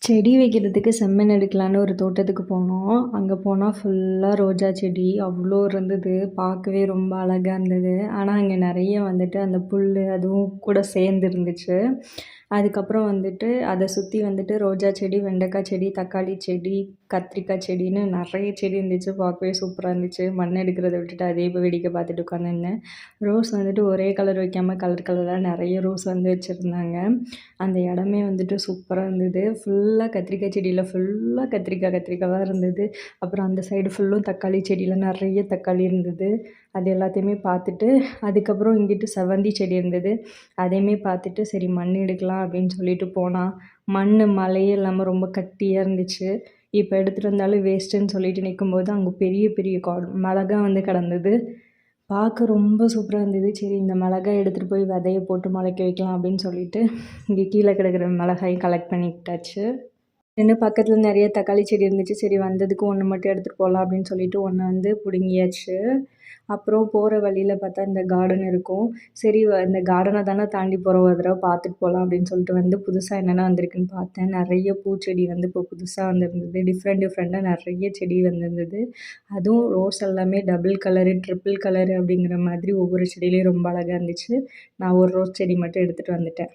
செடி வைக்கிறதுக்கு செம்மண் எடுக்கலான்னு ஒரு தோட்டத்துக்கு போனோம். அங்க போனா ஃபுல்லா ரோஜா செடி அவ்ளோ இருந்தது. பார்க்கவே ரொம்ப அழகா இருந்தது. ஆனா, அங்க நெறைய வந்துட்டு அந்த புல்லு அதுவும் கூட சேர்ந்து இருந்துச்சு. அதுக்கப்புறம் வந்துட்டு அத சுத்தி வந்துட்டு ரோஜா செடி, வெண்டைக்காய் செடி, தக்காளி செடி, கத்திரிக்காய் செடின்னு நெறைய செடி இருந்துச்சு. பார்க்கவே சூப்பரா இருந்துச்சு. மண் எடுக்கிறத விட்டுட்டு அதே வேடிக்கை பார்த்துட்டு உட்காந்துருந்தேன். ரோஸ் வந்துட்டு ஒரே கலர் வைக்காம கலர் கலரா நெறைய ரோஸ் வந்து வச்சிருந்தாங்க. அந்த இடமே வந்துட்டு சூப்பரா இருந்தது. ஃபுல்லா கத்திரிக்காய் செடியில ஃபுல்லா கத்திரிக்காவா இருந்தது. அப்புறம் அந்த சைடு ஃபுல்லும் தக்காளி செடியில நெறைய தக்காளி இருந்தது. அது எல்லாத்தையுமே பார்த்துட்டு, அதுக்கப்புறம் இங்கிட்டு செவ்வந்தி செடி இருந்தது. அதையுமே பார்த்துட்டு, சரி மண் எடுக்கலாம் அப்படின்னு சொல்லிட்டு போனா, மழையே இல்லாம ரொம்ப கட்டியா இருந்துச்சு. இப்ப எடுத்துட்டு வந்தாலும் வேஸ்ட்டுன்னு சொல்லிட்டு நிக்கும்போது, அங்க பெரிய பெரிய மிளகா வந்து கிடந்தது. பார்க்க ரொம்ப சூப்பரா இருந்தது. சரி இந்த மிளகாய் எடுத்துகிட்டு போய் விதைய போட்டு முளைக்க வைக்கலாம் அப்படின்னு சொல்லிட்டு, இங்கே கீழே கிடக்குற மிளகாயும் கலெக்ட் பண்ணிக்கிட்டாச்சு. இன்னும் பக்கத்தில் நிறைய தக்காளி செடி இருந்துச்சு. சரி வந்ததுக்கு ஒன்று மட்டும் எடுத்துகிட்டு போகலாம் அப்படின்னு சொல்லிட்டு ஒன்று வந்து பிடுங்கியாச்சு. அப்புறம் போகிற வழியில் பார்த்தா இந்த கார்டன் இருக்கும். சரி இந்த கார்டனை தானே தாண்டி போகிறோம், ஒரு தடவை பார்த்துட்டு போகலாம் அப்படின்னு சொல்லிட்டு வந்து புதுசாக என்னென்ன வந்திருக்குன்னு பார்த்தேன். நிறைய பூச்செடி வந்து இப்போ புதுசாக வந்திருந்தது. டிஃப்ரெண்ட்டாக நிறைய செடி வந்திருந்தது. அதுவும் ரோஸ் எல்லாமே டபுள் கலரு, ட்ரிபிள் கலரு அப்படிங்கிற மாதிரி ஒவ்வொரு செடியிலையும் ரொம்ப அழகாக இருந்துச்சு. நான் ஒரு ரோஸ் செடி மட்டும் எடுத்துகிட்டு வந்துட்டேன்.